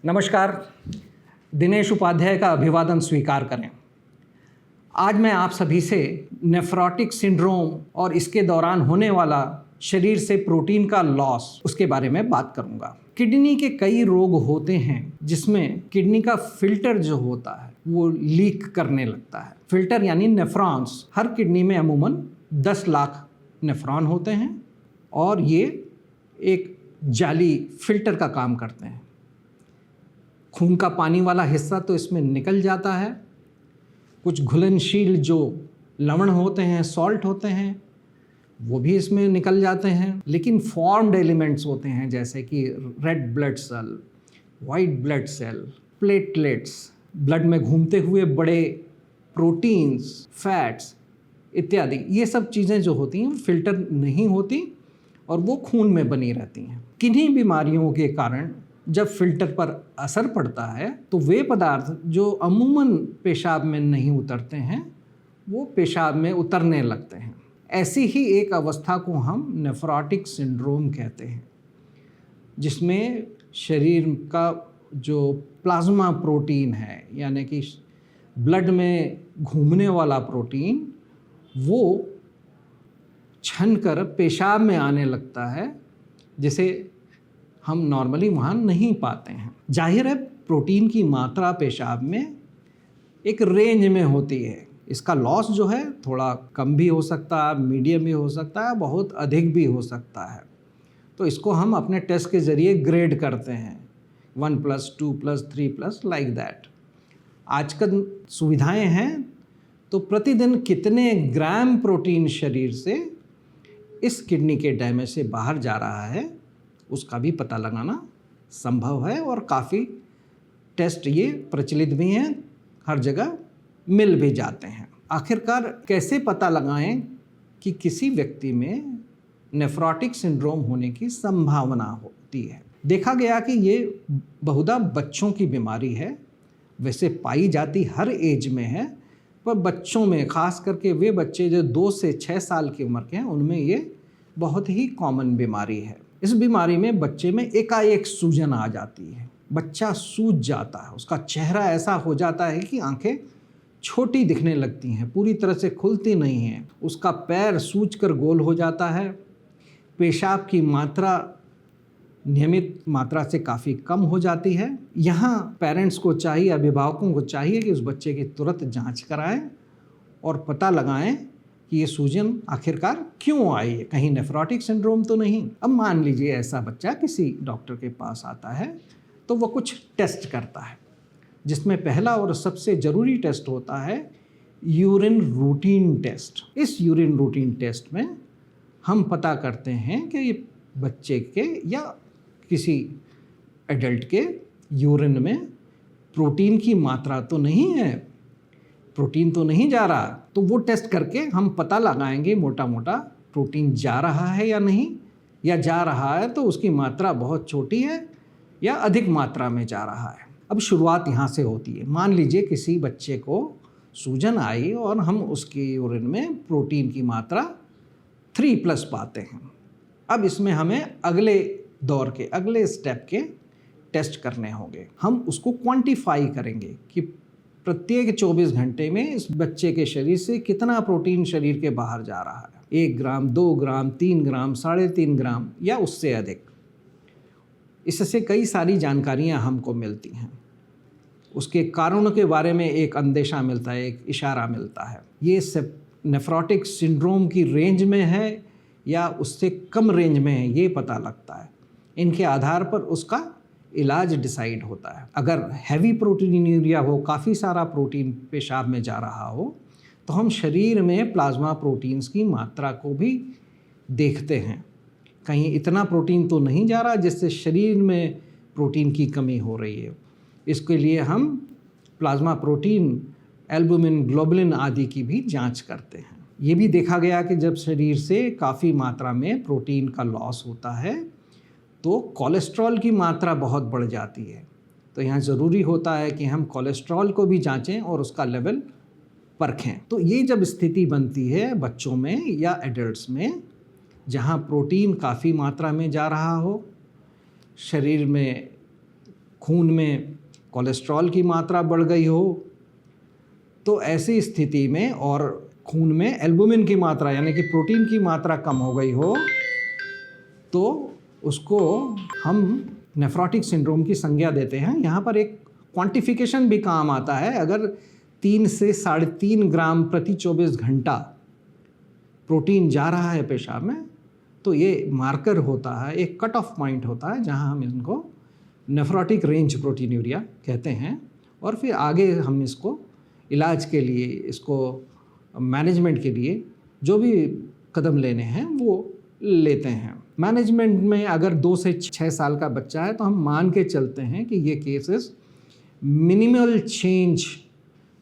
नमस्कार, दिनेश उपाध्याय का अभिवादन स्वीकार करें। आज मैं आप सभी से नेफ्रोटिक सिंड्रोम और इसके दौरान होने वाला शरीर से प्रोटीन का लॉस उसके बारे में बात करूंगा। किडनी के कई रोग होते हैं जिसमें किडनी का फिल्टर जो होता है वो लीक करने लगता है। फिल्टर यानी नेफ्रॉन्स, हर किडनी में अमूमन 10 लाख नेफ्रॉन होते हैं और ये एक जाली फिल्टर का काम करते हैं। खून का पानी वाला हिस्सा तो इसमें निकल जाता है, कुछ घुलनशील जो लवण होते हैं, सॉल्ट होते हैं, वो भी इसमें निकल जाते हैं। लेकिन फॉर्म्ड एलिमेंट्स होते हैं जैसे कि red blood cell, white blood cell, platelets, blood में घूमते हुए बड़े प्रोटीन्स, फैट्स इत्यादि, ये सब चीज़ें जो होती हैं फिल्टर नहीं होती और वो खून में बनी रहती हैं। किन्हीं बीमारियों के कारण जब फिल्टर पर असर पड़ता है तो वे पदार्थ जो अमूमन पेशाब में नहीं उतरते हैं वो पेशाब में उतरने लगते हैं। ऐसी ही एक अवस्था को हम नेफ्रोटिक सिंड्रोम कहते हैं, जिसमें शरीर का जो प्लाज्मा प्रोटीन है यानी कि ब्लड में घूमने वाला प्रोटीन वो छनकर पेशाब में आने लगता है, जिसे हम नॉर्मली वहाँ नहीं पाते हैं। जाहिर है प्रोटीन की मात्रा पेशाब में एक रेंज में होती है। इसका लॉस जो है थोड़ा कम भी हो सकता है, मीडियम भी हो सकता है, बहुत अधिक भी हो सकता है। तो इसको हम अपने टेस्ट के ज़रिए ग्रेड करते हैं, 1+, 2+, 3+, लाइक दैट। आजकल सुविधाएं हैं तो प्रतिदिन कितने ग्राम प्रोटीन शरीर से इस किडनी के डैमेज से बाहर जा रहा है उसका भी पता लगाना संभव है और काफ़ी टेस्ट ये प्रचलित भी हैं, हर जगह मिल भी जाते हैं। आखिरकार कैसे पता लगाएं कि किसी व्यक्ति में नेफ्रोटिक सिंड्रोम होने की संभावना होती है? देखा गया कि ये बहुधा बच्चों की बीमारी है। वैसे पाई जाती हर एज में है, पर बच्चों में, खास करके वे बच्चे जो 2 से 6 साल की उम्र के हैं, उनमें ये बहुत ही कॉमन बीमारी है। इस बीमारी में बच्चे में एकाएक सूजन आ जाती है, बच्चा सूज जाता है, उसका चेहरा ऐसा हो जाता है कि आंखें छोटी दिखने लगती हैं, पूरी तरह से खुलती नहीं हैं, उसका पैर सूजकर गोल हो जाता है, पेशाब की मात्रा नियमित मात्रा से काफ़ी कम हो जाती है। यहाँ पेरेंट्स को चाहिए, अभिभावकों को चाहिए कि उस बच्चे की तुरंत जांच कराएं और पता लगाएं कि ये सूजन आखिरकार क्यों आई है, कहीं नेफ्रोटिक सिंड्रोम तो नहीं। अब मान लीजिए ऐसा बच्चा किसी डॉक्टर के पास आता है तो वो कुछ टेस्ट करता है, जिसमें पहला और सबसे ज़रूरी टेस्ट होता है यूरिन रूटीन टेस्ट। इस यूरिन रूटीन टेस्ट में हम पता करते हैं कि ये बच्चे के या किसी एडल्ट के यूरिन में प्रोटीन की मात्रा तो नहीं है, प्रोटीन तो नहीं जा रहा। तो वो टेस्ट करके हम पता लगाएंगे मोटा मोटा प्रोटीन जा रहा है या नहीं, या जा रहा है तो उसकी मात्रा बहुत छोटी है या अधिक मात्रा में जा रहा है। अब शुरुआत यहाँ से होती है। मान लीजिए किसी बच्चे को सूजन आई और हम उसके यूरिन में प्रोटीन की मात्रा 3+ पाते हैं। अब इसमें हमें अगले दौर के, अगले स्टेप के टेस्ट करने होंगे। हम उसको क्वांटिफाई करेंगे कि प्रत्येक 24 घंटे में इस बच्चे के शरीर से कितना प्रोटीन शरीर के बाहर जा रहा है, 1 ग्राम, 2 ग्राम, 3 ग्राम, 3.5 ग्राम या उससे अधिक। इससे कई सारी जानकारियां हमको मिलती हैं, उसके कारणों के बारे में एक अंदेशा मिलता है, एक इशारा मिलता है। ये नेफ्रोटिक सिंड्रोम की रेंज में है या उससे कम रेंज में है, ये पता लगता है। इनके आधार पर उसका इलाज डिसाइड होता है। अगर हैवी प्रोटीनूरिया हो, काफ़ी सारा प्रोटीन पेशाब में जा रहा हो, तो हम शरीर में प्लाज्मा प्रोटीन्स की मात्रा को भी देखते हैं, कहीं इतना प्रोटीन तो नहीं जा रहा जिससे शरीर में प्रोटीन की कमी हो रही है। इसके लिए हम प्लाज्मा प्रोटीन, एल्बुमिन, ग्लोबुलिन आदि की भी जांच करते हैं। ये भी देखा गया कि जब शरीर से काफ़ी मात्रा में प्रोटीन का लॉस होता है तो कोलेस्ट्रॉल की मात्रा बहुत बढ़ जाती है। तो यहाँ ज़रूरी होता है कि हम कोलेस्ट्रॉल को भी जांचें और उसका लेवल परखें। तो ये जब स्थिति बनती है बच्चों में या एडल्ट्स में, जहाँ प्रोटीन काफ़ी मात्रा में जा रहा हो, शरीर में खून में कोलेस्ट्रॉल की मात्रा बढ़ गई हो, तो ऐसी स्थिति में, और खून में एल्बुमिन की मात्रा यानी कि प्रोटीन की मात्रा कम हो गई हो, तो उसको हम नेफ्रोटिक सिंड्रोम की संज्ञा देते हैं। यहाँ पर एक क्वांटिफिकेशन भी काम आता है। अगर 3 से 3.5 ग्राम प्रति 24 घंटा प्रोटीन जा रहा है पेशाब में, तो ये मार्कर होता है, एक कट ऑफ पॉइंट होता है जहाँ हम इनको नेफ्रोटिक रेंज प्रोटीनूरिया कहते हैं। और फिर आगे हम इसको इलाज के लिए, इसको मैनेजमेंट के लिए जो भी कदम लेने हैं वो लेते हैं। मैनेजमेंट में अगर 2 से 6 साल का बच्चा है तो हम मान के चलते हैं कि ये cases minimal change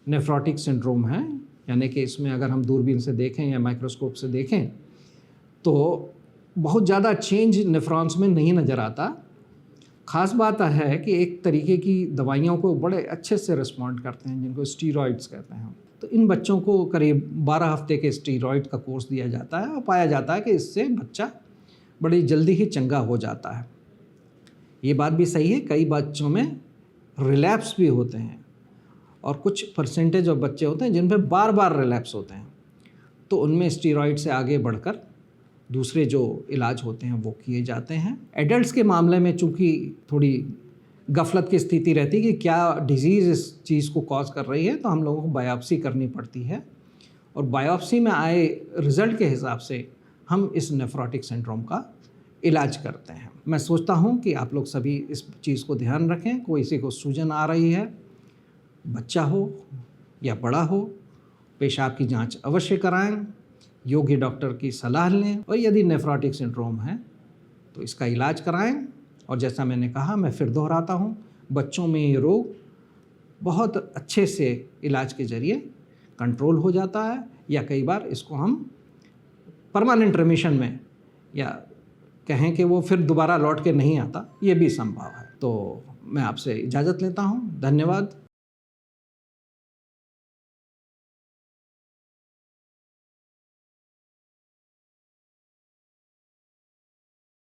nephrotic syndrome है, यानी कि इसमें अगर हम दूरबीन से देखें या माइक्रोस्कोप से देखें तो बहुत ज़्यादा चेंज नेफ्रॉन्स में नहीं नज़र आता। ख़ास बात है कि एक तरीके की दवाइयों को बड़े अच्छे से रिस्पॉन्ड करते हैं, जिनको स्टीरॉइड्स कहते हैं। तो इन बच्चों को करीब 12 हफ्ते के स्टीरॉइड का कोर्स दिया जाता है और पाया जाता है कि इससे बच्चा बड़ी जल्दी ही चंगा हो जाता है। ये बात भी सही है, कई बच्चों में रिलैप्स भी होते हैं और कुछ परसेंटेज ऑफ बच्चे होते हैं जिन पे बार बार रिलैप्स होते हैं, तो उनमें स्टीरॉइड से आगे बढ़कर दूसरे जो इलाज होते हैं वो किए जाते हैं। एडल्ट्स के मामले में चूँकि थोड़ी गफलत की स्थिति रहती है कि क्या डिजीज़ इस चीज़ को कॉज कर रही है, तो हम लोगों को बायोप्सी करनी पड़ती है और बायोप्सी में आए रिज़ल्ट के हिसाब से हम इस नेफ्रोटिक सिंड्रोम का इलाज करते हैं। मैं सोचता हूँ कि आप लोग सभी इस चीज़ को ध्यान रखें। किसी को सूजन आ रही है, बच्चा हो या बड़ा हो, पेशाब की जांच अवश्य कराएं, योग्य डॉक्टर की सलाह लें और यदि नेफ्रोटिक सिंड्रोम है तो इसका इलाज कराएं। और जैसा मैंने कहा, मैं फिर दोहराता हूँ, बच्चों में ये रोग बहुत अच्छे से इलाज के ज़रिए कंट्रोल हो जाता है, या कई बार इसको हम परमानेंट रिमिशन में, या कहें कि वो फिर दोबारा लौट के नहीं आता, ये भी संभव है। तो मैं आपसे इजाज़त लेता हूँ। धन्यवाद।